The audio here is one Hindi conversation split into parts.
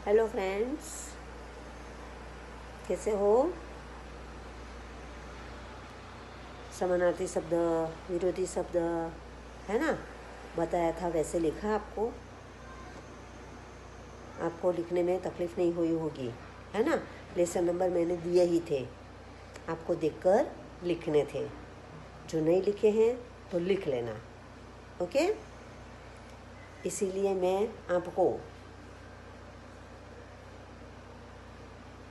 हेलो फ्रेंड्स, कैसे हो? समानार्थी शब्द, विरोधी शब्द है ना, बताया था वैसे लिखा आपको। आपको लिखने में तकलीफ नहीं हुई होगी, है ना। लेसन नंबर मैंने दिए ही थे, आपको देखकर लिखने थे। जो नहीं लिखे हैं तो लिख लेना, ओके। इसीलिए मैं आपको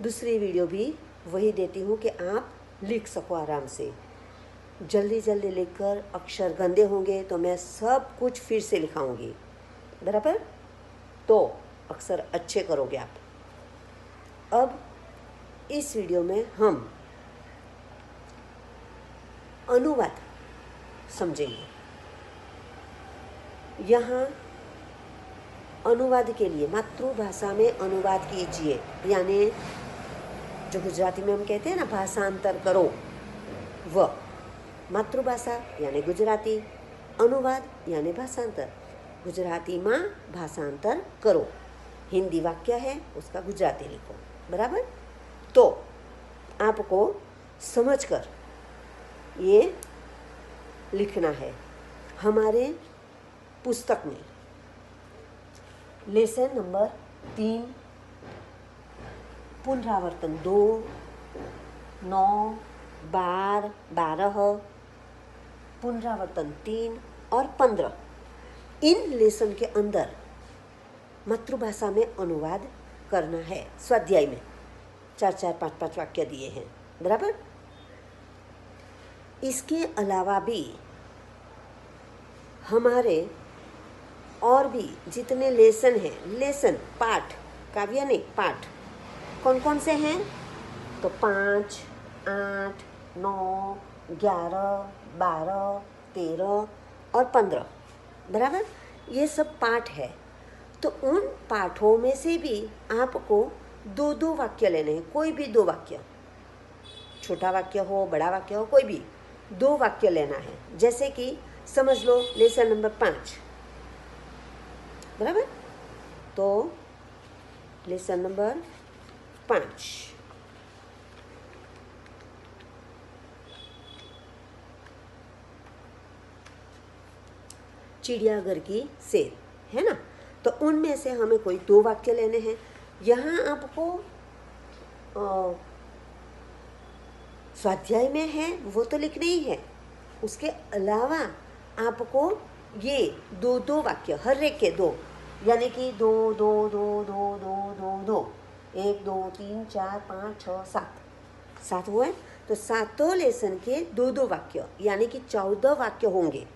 दूसरी वीडियो भी वही देती हूँ कि आप लिख सको आराम से। जल्दी जल्दी लिखकर अक्षर गंदे होंगे तो मैं सब कुछ फिर से लिखाऊंगी, बराबर। तो अक्षर अच्छे करोगे आप। अब इस वीडियो में हम अनुवाद समझेंगे। यहाँ अनुवाद के लिए मातृभाषा में अनुवाद कीजिए, यानी जो गुजराती में हम कहते हैं ना भाषांतर करो, वह मातृभाषा यानी गुजराती, अनुवाद यानी भाषांतर। गुजराती में भाषांतर करो, हिंदी वाक्य है उसका गुजराती लिखो, बराबर। तो आपको समझकर ये लिखना है। हमारे पुस्तक में लेसन नंबर 3 पुनरावर्तन 2, 9, 12, पुनरावर्तन 3 और 15, इन लेसन के अंदर मातृभाषा में अनुवाद करना है। स्वाध्याय में 4-4, 5-5 वाक्य दिए हैं, बराबर। इसके अलावा भी हमारे और भी जितने लेसन हैं, लेसन पाठ, काव्य नहीं पाठ, कौन कौन से हैं? तो 5, 8, 9, 11, 12, 13 और 15, बराबर। ये सब पाठ है। तो उन पाठों में से भी आपको 2-2 वाक्य लेने हैं, कोई भी 2 वाक्य, छोटा वाक्य हो बड़ा वाक्य हो, कोई भी 2 वाक्य लेना है। जैसे कि समझ लो लेसन नंबर 5, बराबर। तो लेसन नंबर 5, चिड़ियाघर की सेर, है ना। तो उनमें से हमें कोई 2 वाक्य लेने हैं। यहाँ आपको स्वाध्याय में है वो तो लिखने ही है, उसके अलावा आपको ये 2-2 वाक्य, हर एक के 2, यानी कि 2 2 2 2 2 2 2, 1 2 3 4 5 6 7 हुए। तो सातों लेसन के 2-2 वाक्य, यानी कि 14 वाक्य होंगे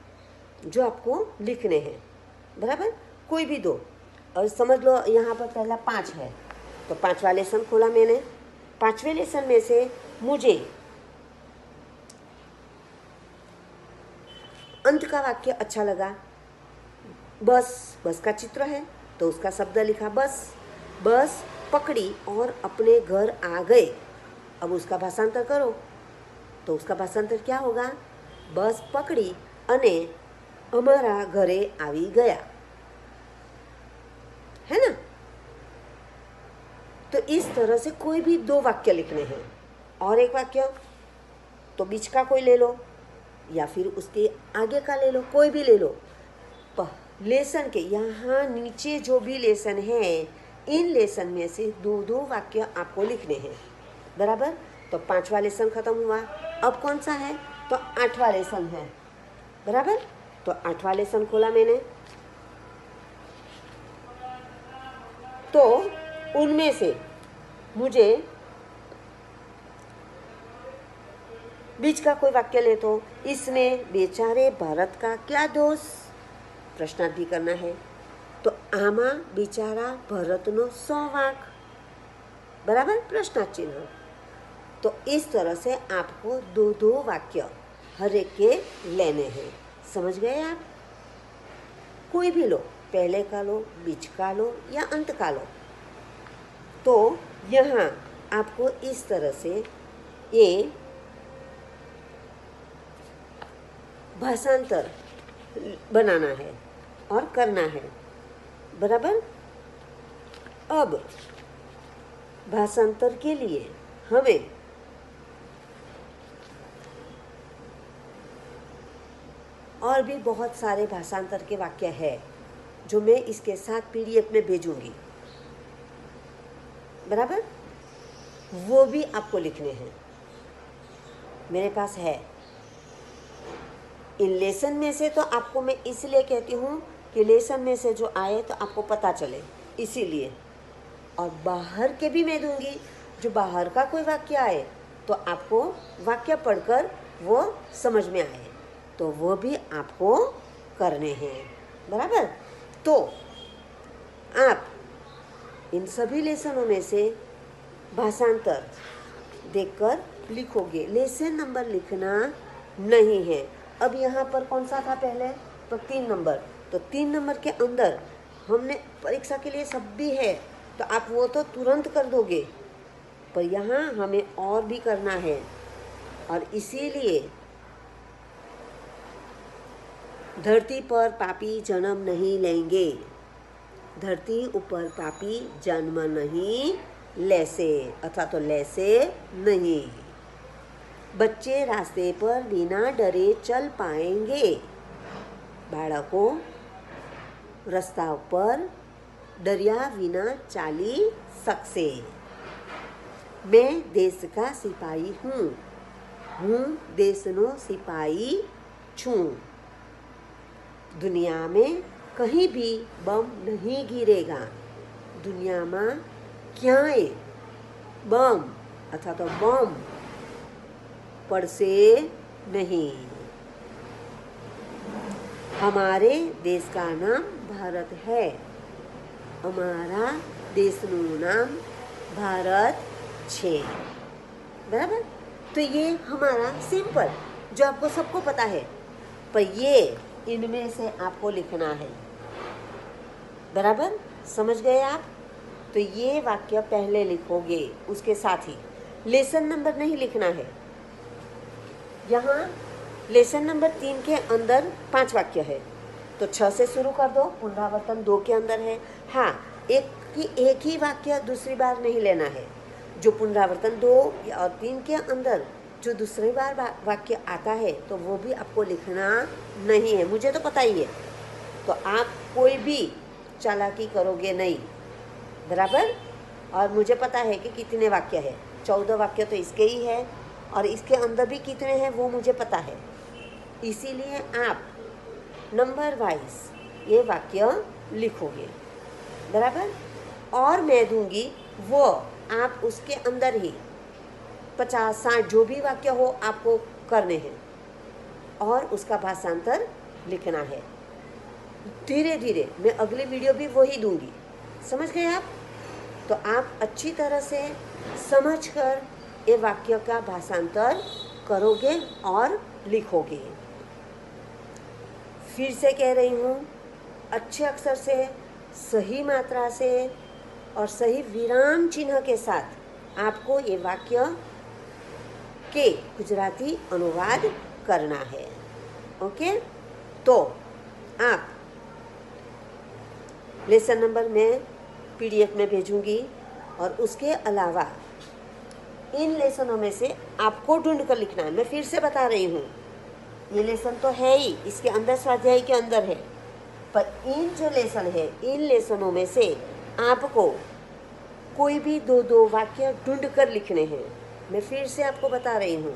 जो आपको लिखने हैं, बराबर। कोई भी 2। और समझ लो यहाँ पर पहला 5 है, तो 5वां लेसन खोला मैंने। 5वें लेसन में से मुझे अंत का वाक्य अच्छा लगा। बस का चित्र है तो उसका शब्द लिखा बस पकड़ी और अपने घर आ गए। अब उसका भाषांतर करो, तो उसका भाषांतर क्या होगा? बस पकड़ी अने अमारा घरे आवी गया, है ना। तो इस तरह से कोई भी 2 वाक्य लिखने हैं। और एक वाक्य तो बीच का कोई ले लो या फिर उसके आगे का ले लो, कोई भी ले लो। लेसन के यहाँ नीचे जो भी लेसन है, इन लेसन में से 2-2 वाक्य आपको लिखने हैं, बराबर। तो 5वां लेसन खत्म हुआ। अब कौन सा है? तो 8वां लेसन है, बराबर। तो 8वां लेसन खोला मैंने, तो उनमें से मुझे बीच का कोई वाक्य ले, तो इसमें बेचारे भरत का क्या दोष, प्रश्नार्थ भी करना है। तो आमा बिचारा भरतनो शो वांक, बराबर, प्रश्नार्थ चिन्ह। तो इस तरह से आपको 2-2 वाक्य हर एक के लेने हैं। समझ गए आप? कोई भी लो, पहले का लो, बीच का लो या अंत का लो। तो यहाँ आपको इस तरह से ये भाषांतर बनाना है और करना है, बराबर। अब भाषांतर के लिए हमें और भी बहुत सारे भाषांतर के वाक्य है जो मैं इसके साथ पीडीएफ में भेजूंगी, बराबर। वो भी आपको लिखने हैं, मेरे पास है। इन लेसन में से तो आपको मैं इसलिए कहती हूँ कि लेसन में से जो आए तो आपको पता चले, इसीलिए। और बाहर के भी मैं दूंगी, जो बाहर का कोई वाक्य आए तो आपको वाक्य पढ़कर वो समझ में आए, तो वो भी आपको करने हैं, बराबर। तो आप इन सभी लेसनों में से भाषांतर देखकर लिखोगे। लेसन नंबर लिखना नहीं है। अब यहाँ पर कौन सा था पहले, तो 3 नंबर। तो 3 नंबर के अंदर हमने परीक्षा के लिए सब भी है, तो आप वो तो तुरंत कर दोगे, पर यहाँ हमें और भी करना है। और इसीलिए धरती पर पापी जन्म नहीं लेंगे, धरती ऊपर पापी जन्म नहीं लेसे, अथवा तो लेसे नहीं। बच्चे रास्ते पर बिना डरे चल पाएंगे, बाळको रस्ता पर डरिया विना चाली सकसे। मैं देश का सिपाही हूँ, हूँ देशनो सिपाही छूं। दुनिया में कहीं भी बम नहीं गिरेगा, दुनिया में क्यांय बम अथवा तो बम पड़से नहीं। हमारे देश का नाम भारत है, हमारा देशનું नाम भारत छे, बराबर। तो ये हमारा सिंपल जो आपको सबको पता है, पर ये इनमें से आपको लिखना है, बराबर। समझ गए आप? तो ये वाक्य पहले लिखोगे, उसके साथ ही लेसन नंबर नहीं लिखना है। यहाँ लेसन नंबर 3 के अंदर 5 वाक्य है, तो 6 से शुरू कर दो। पुनरावर्तन 2 के अंदर है। हाँ, एक ही वाक्य दूसरी बार नहीं लेना है। जो पुनरावर्तन 2 और 3 के अंदर जो दूसरी बार वाक्य आता है, तो वो भी आपको लिखना नहीं है, मुझे तो पता ही है। तो आप कोई भी चालाकी करोगे नहीं, बराबर। और मुझे पता है कि कितने वाक्य है, 14 वाक्य तो इसके ही है, और इसके अंदर भी कितने हैं वो मुझे पता है। इसीलिए आप नंबर वाइज ये वाक्य लिखोगे, बराबर। और मैं दूंगी वो आप उसके अंदर ही 50-60 जो भी वाक्य हो आपको करने हैं, और उसका भाषांतर लिखना है। धीरे धीरे मैं अगली वीडियो भी वही दूंगी, समझ गए आप? तो आप अच्छी तरह से समझकर ये वाक्य का भाषांतर करोगे और लिखोगे। फिर से कह रही हूँ, अच्छे अक्षर से, सही मात्रा से और सही विराम चिन्ह के साथ आपको ये वाक्य के गुजराती अनुवाद करना है। ओके, तो आप लेसन नंबर में पीडीएफ में भेजूंगी, और उसके अलावा इन लेसनों में से आपको ढूंढ कर लिखना है। मैं फिर से बता रही हूँ, ये लेसन तो है ही, इसके अंदर स्वाध्याय के अंदर है, पर इन जो लेसन है, इन लेसनों में से आपको कोई भी 2-2 वाक्य ढूंढ कर लिखने हैं। मैं फिर से आपको बता रही हूँ,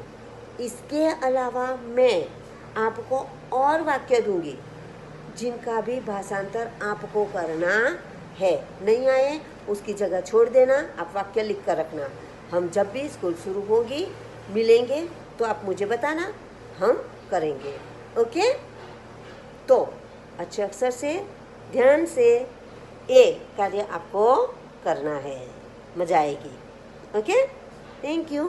इसके अलावा मैं आपको और वाक्य दूंगी जिनका भी भाषांतर आपको करना है। नहीं आए उसकी जगह छोड़ देना, आप वाक्य लिख कर रखना। हम जब भी स्कूल शुरू होगी मिलेंगे तो आप मुझे बताना, हम करेंगे। ओके, तो अच्छे अक्षर से, ध्यान से ये कार्य आपको करना है, मजा आएगी। Okay, thank you.